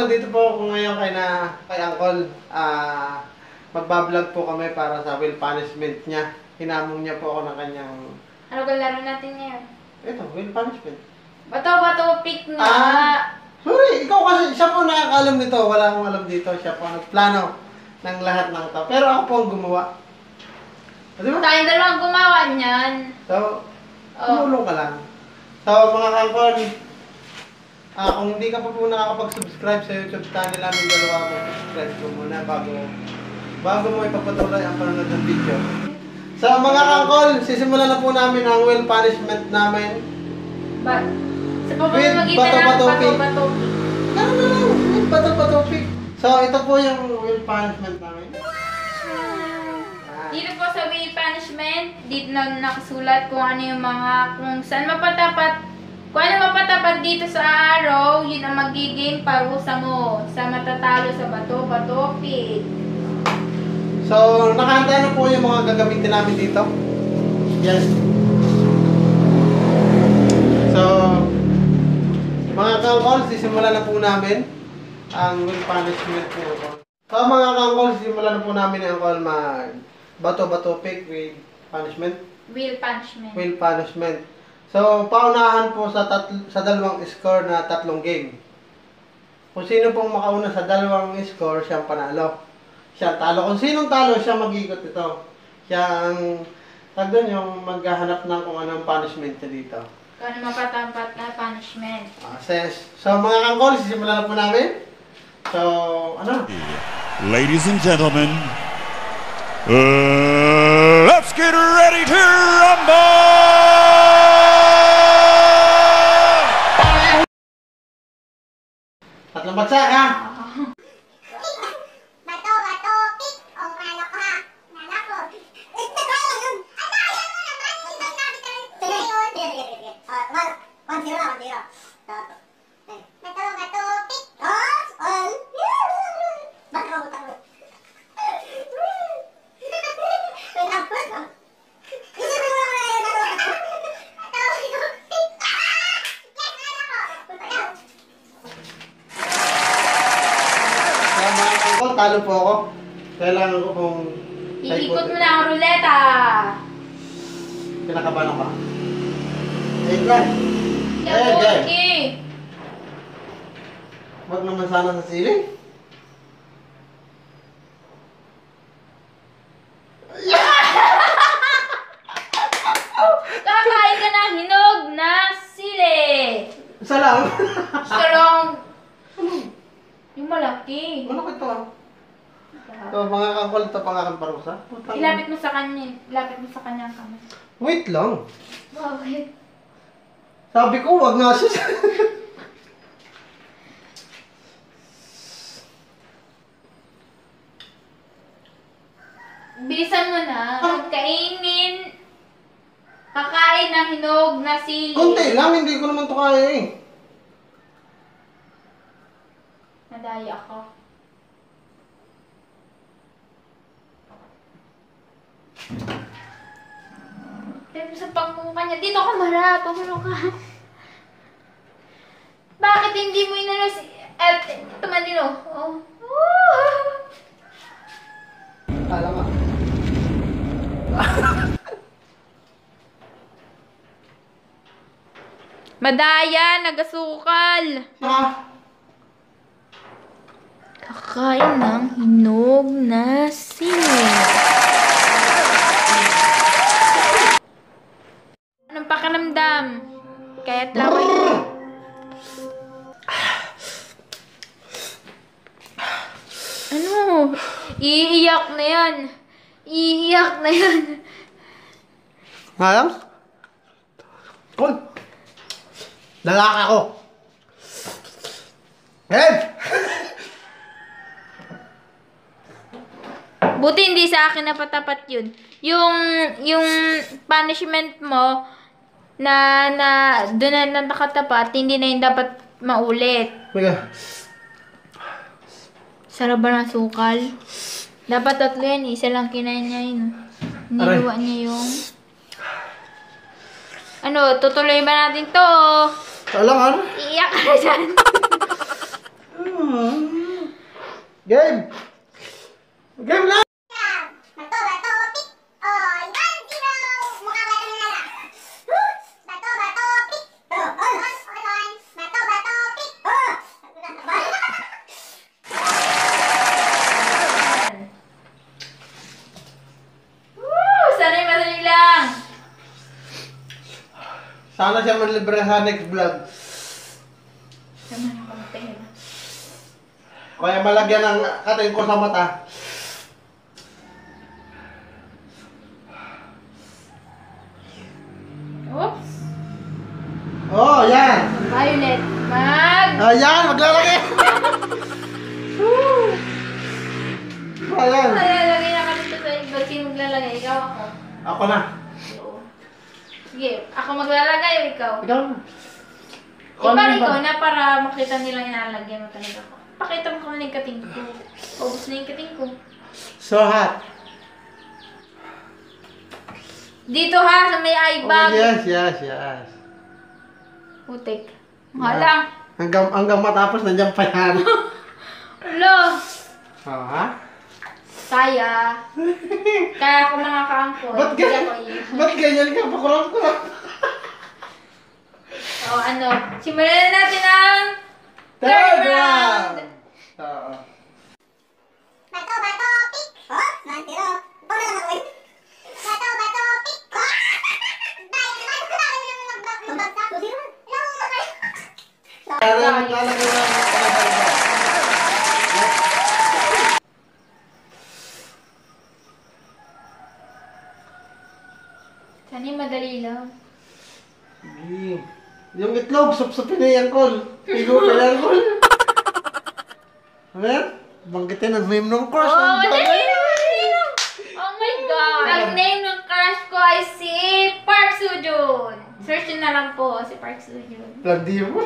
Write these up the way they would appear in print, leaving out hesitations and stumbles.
nandito po ako ngayon kay Uncle. Magbablog po kami para sa will punishment niya. Hinamong niya po ako ng kanyang... Ano ba laro natin ngayon? Ito, will punishment. Bato, pick nga. Sorry, ikaw kasi, siya po nakakalam nito. Wala akong alam dito. Siya po nagplano ng lahat ng ito. Pero ako po ang gumawa. Diba? Tayong dalawang gumawa niyan. So, tumulong ka lang. So, mga Uncle, kung hindi ka pa po nakakapag-subscribe sa YouTube channel namin dalawa mo, subscribe ko muna bago mo ipapatuloy ang panonood ng video. So mga Uncle, sisimulan na po namin ang will punishment namin. Sa pamamagitan ng bato-bato. Ano na lang, with bato-bato pick. So ito po yung will punishment namin. Dito po sa will punishment, dito na nakasulat kung ano yung kung saan mapatapat. Kung ano mapatapat dito sa araw, yun ang magiging parusa mo sa matatalo sa bato-bato pig. So, nakahanda na po yung mga gagamitin namin dito. Yes. So, mga Uncle, sisimulan na po namin ang will punishment ni Uncle. So, mga Uncle, sisimulan na po namin ni Uncle mag bato-bato pig with punishment. Will punishment. Will punishment. So, paunahan po sa dalawang score na 3 game. Kung sino pong makauna sa dalawang score, siyang panalo. Siya talo. Kung sinong talo, siya mag-ikot ito. Siya ang, doon yung maghahanap ng kung anong punishment niya dito. Kung ano mapatapat na punishment. So, mga Uncle, sisimulan na po namin. So, ano? Ladies and gentlemen, let's get ready to rumble! Tatlong bagsak, ha? Bato-bato, pick! O, manok ha? Nanako! Bato-bato, pick! Talo po ako. Kailangan ko pong... Iikot mo na ang ruleta. Kinakabahan ako. Ikot. Okay. Wag naman sana sa siling. Kakain ka ng hinog na sili. Isa lang. Strong. Yung malaki. Ano ko ito? So, mga Uncle, ito pang aking parusa. Ilapit mo sa kanya. Ilapit mo sa kanya ang kamay. Wait lang. Bakit? Sabi ko, wag nga siya. Bilisan mo na. Kainin. Kakain ng hinog na sili. Konti lang, hindi ko naman ito kaya eh. Nadaya ako. Dito sa pagmumukha niya. Dito ka marap. Pagmumukha ka. Bakit hindi mo inano si... Tumanino. Oh. Alam nga. Madaya, nagasukal. Kakain ng hinog na sili. Anong pakiramdam? Kaya't laway. Ano? Iiyak na yan. Iiyak na yan. Alam? Kol! Lalaki ako! Ed! Buti hindi sa akin napatapat yun. Yung punishment mo na doon na nakatapat, hindi na yun dapat maulit. Mega. Sarap ba ng sukal? Dapat 3 yan, isa lang kinain niya yun. Niluwa niya yung... Ano, tutuloy ba natin to? Alam ano? Iiyak ka na dyan. Game! Game lang! Bato, bato, pick. Oh, 1-0. Mukha ba ito nila? Bato, bato, pick. On. Bato, bato, pick. Woo! Sanay madali lang. Sana siya manlibre sa next vlog. Sama ng konti. Kaya malagyan ng kating ko sa mata. Oops. Oh, yan! Violet. Ayan, maglalagay! Ayan. Malalagay na kami dito sa iba. Sino maglalagay? Ikaw ako. Ako na. Oo. Sige, ako maglalagay o ikaw? Ikaw na. Iba ikaw na para makita nilang inalagyan mo talaga ako. Pakita mo kung ano yung kating ko. Paubos na yung kating ko. So hot. Dito ha, sa may eye Oh, bag. yes. Putik. Mahala. Hanggang matapos nandiyan pa yan. Ulo. Oh, ha? Kaya. Kaya ako mga kaangkol. Ba't ganyan? Ba't ganyan ka? Pakurang-kurang. O ano, simulan na natin ang Third round! Oo. Bato, bato, pick. Oh, 1-0. Ito na lang ako eh. Bato, bato, pick. Magbagsak. Lalagay na. Sana yung madali lang. Sige. Yung itlog, sup-supin na yung call. Pigo ka yung call. Ano yan? Banggitin ang meme ng course. Oh, madali lang. Oh my God. Ang name ng crush ko ay si Park Soo-joon. Search nyo na lang po si Park Soo-joon. Landi mo.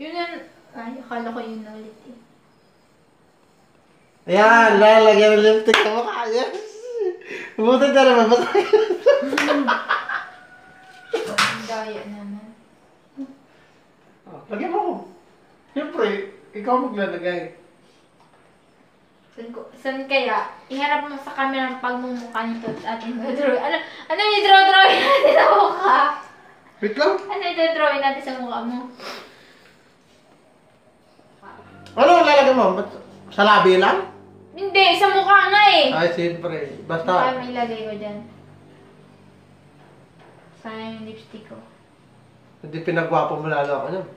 Yun yan. Ay, akala ko yun na ulit eh. Ayan, lalagyan ng lipstick sa mukha. Yes! Buti na naman. Ang daya naman. Lagyan mo ko. Siyempre, ikaw maglalagay. Saan kaya? Iharap mo sa camera ang pagmumukha nito at ating drawing. Ano yung drawing natin sa mukha? Wait lang. Ano yung drawing natin sa mukha mo? Ano ang lalagyan mo? Ba't sa labi lang? Hindi, sa mukha nga eh. Ay, siyempre. Baka Basta, may ilagay ko dyan. Sayang yung lipstick ko. hindi pinagwapo mo lalo ako niyan.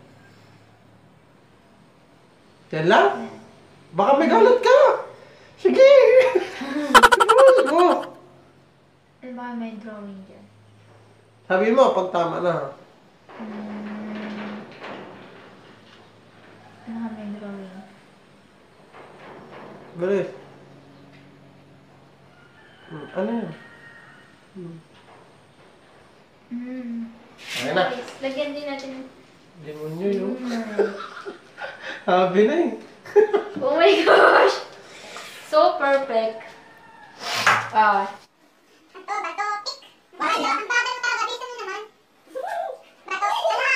Yan lang? Baka may galit ka. Sige. Mo. Ano ba may drawing dyan? Sabi mo, pag tama na. Ano ka may drawing? Bilis. Ano yan? Ayun na. Guys, lagyan din natin. Demonyo yung. Sabi na eh. Oh my gosh! So perfect. Ah. Bato, bato, pick. Wala. Ang bagal mo talaga dito naman. Bato, ala.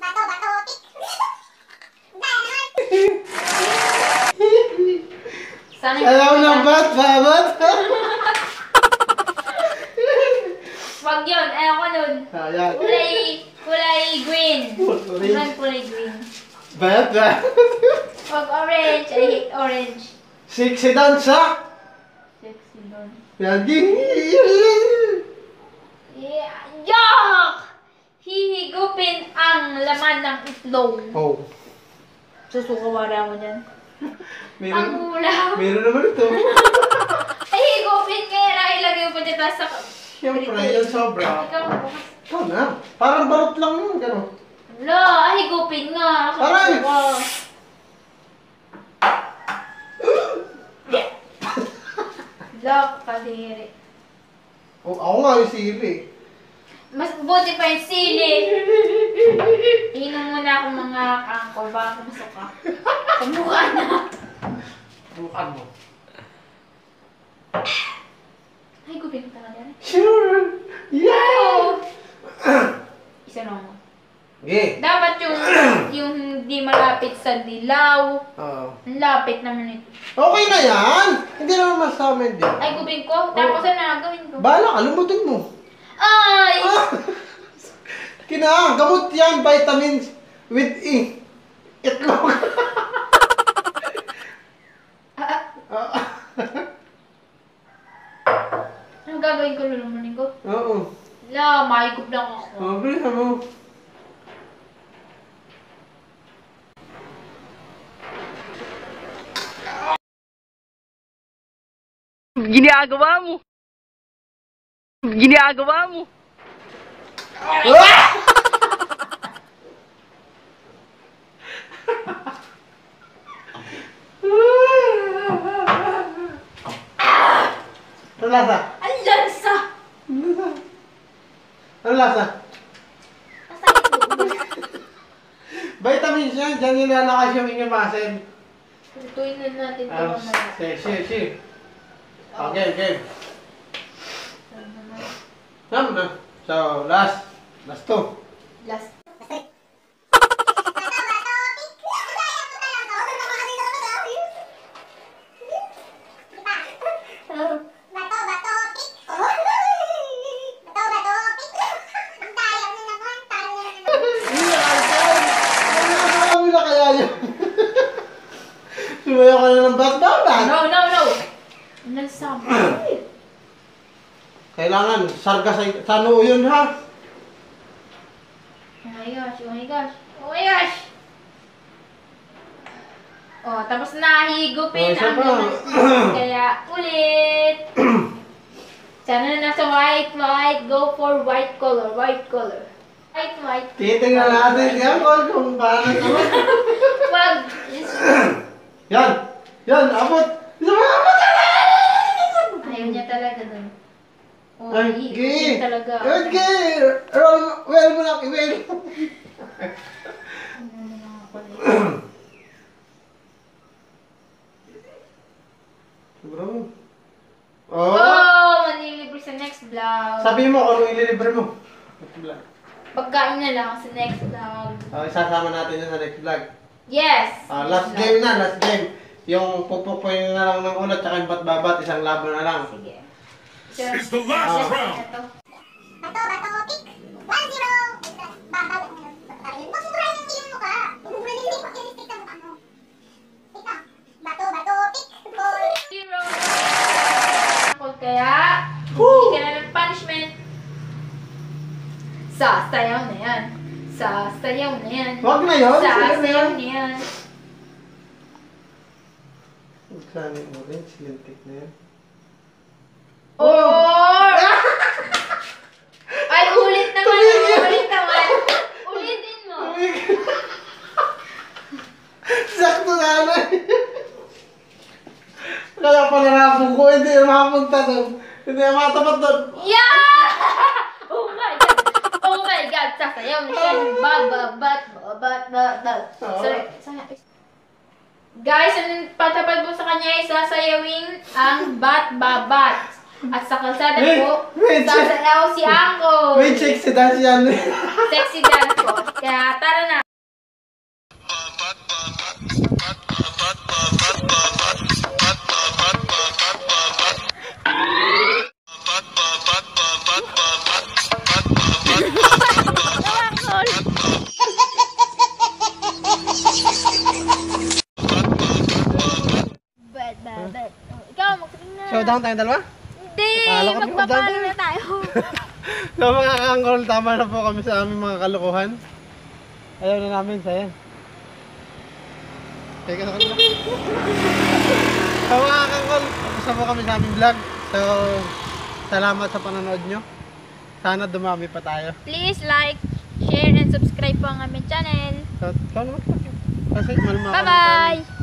Bato, bato, pick. Dahil Sana Alam mo ng bat, babat? Wag yun. Ayoko nun. Ayan. Kulay green. Orange. Kulay green. Bat, bat. Wag orange. I hate orange. Sexy dansa. doon. Yan. Yuck! Hihigupin ang laman ng itlog. Oh. Susukawara mo dyan. Ang Meron, ulam. meron naman ito. Ay, higupin kaya na ilagay mo dyan sa... Siyempre, yan sobra. Ikaw, bukas. Ikaw na. Parang balot lang yun. Gano'n. Wala, higupin nga. Aray! Lock, kadiri. Oh, ako nga yung sili. Mas buti pa yung sili. Inom muna ako mga kangkol. Baka masuka. Sa mukha na. Bukan mo. Ay, gupin ka talaga. Sure! Yeah! Isa lang mo. Okay. Dapat yung hindi malapit sa dilaw. Oo. Ang lapit naman ito. Okay na yan! Hindi naman masama din. Ay, gupin ko. Tapos ano na gawin ko? Bahala ka, lumutin mo. Ay! Kina, gamot yan, vitamins with E. Itlog. Ano gagawin ko? Lulumunin ko? Oo. La, mahigop lang ako. Oh, bilisan mo. Ginagawa mo. Ginagawa mo. Ano lasa? Ang lansa! Ano lasa? Masakit po. Vitamins yan, dyan yung lalakas yung inyong muscle. Tutuin na natin ito mamaya. Si. Okay, okay. Tama na. So, last two. Last. Ano na kaya yun? Sumayaw ka na ng bat-babat. No! Ang lansa mo. Kailangan, sarga sa noo yun ha. Oh my gosh, oh my gosh. Oh my gosh! Oh, tapos nahigupin Oh, isa ang pa. laman. Kaya ulit. Sana na nasa white. Go for white color. White. Titingnan natin yan kung paano naman. Wag. Yan, abot. Ayaw niya talaga dun. Oh, Ay, hihigupin talaga. Okay. Well mo lang, well. Bro. Oh, manilibre sa next vlog. Sabi mo kung ano ililibre mo. Pagkain na lang sa next vlog. Isasama natin yun sa next vlog. Yes! Last game. Yung pupupuin na lang ng ulat tsaka yung bat-babat, isang laban na lang. Sige. It's the last round. Ito. Bato, pick. 1-0. Mas mura yung iyong mukha. Realistic ang mukha mo. Ika. Bato, pick. Goal. 0. Kaya, hindi ka na ng punishment. Sasayaw na yan. Wag na yun. Sasayaw na yan. Sana yung orange, lintik na yan. Or! Ay, ulit naman. Ulitin mo. Sakto sana. Kaya pala napong ko, hindi na makapunta doon. Hindi na matapat doon. Yeah! Oh my God. Sasayaw na siya. Babat. Sorry. Guys, ang patapat po sa kanya ay sasayawin ang bat-babat. At sa kalsada po, sasayaw si Angko. Wait, sexy dance yan. Sexy dance po. Kaya tara na. Ikaw, magsaking na. Showdown tayong dalawa? Akala ko magpapalo dati. na tayo. So mga kangkol, tama na po kami sa aming mga kalokohan. Ayaw na namin sa'yo. Teka na kanila. So mga kangkol, tapos na po kami sa aming vlog. So, salamat sa panonood nyo. Sana dumami pa tayo. Please like, share, and subscribe po ang aming channel. So, ikaw naman. Kasi, malma Bye-bye!